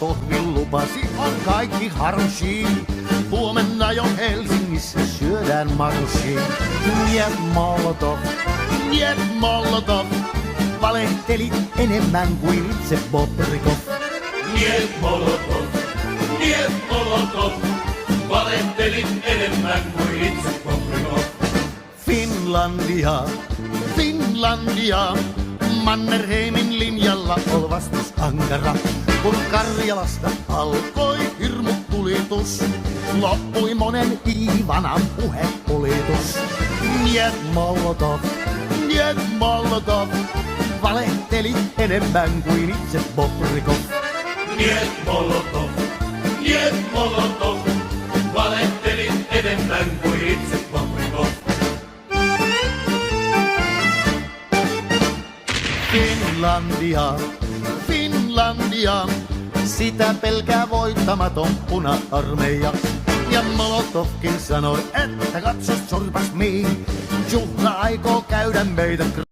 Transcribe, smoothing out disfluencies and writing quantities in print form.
Molotovin lupasi, on kaikki harmsiin. Huomenna jo Helsingissä syödään marssi. Niet Molotov, valehtelit enemmän kuin itse Bobrikov. Niet Molotov, valehtelit enemmän kuin itse Bobrikov. Finlandia, Mannerheimin linjalla ol vastus ankara. Kun Karjalasta alkoi hirmutulitus, loppui monen Iivanan puhepolitus. Niet Molotov, valehtelit enemmän kuin itse Bobrikov. Niet Molotov, valehtelit enemmän kuin itse Bobrikov. Finlandia, sitä pelkää voittamaton puna-armeija. Ja Molotovkin sanoi, että katso sorpas mihin, juhla aikoo käydä meitä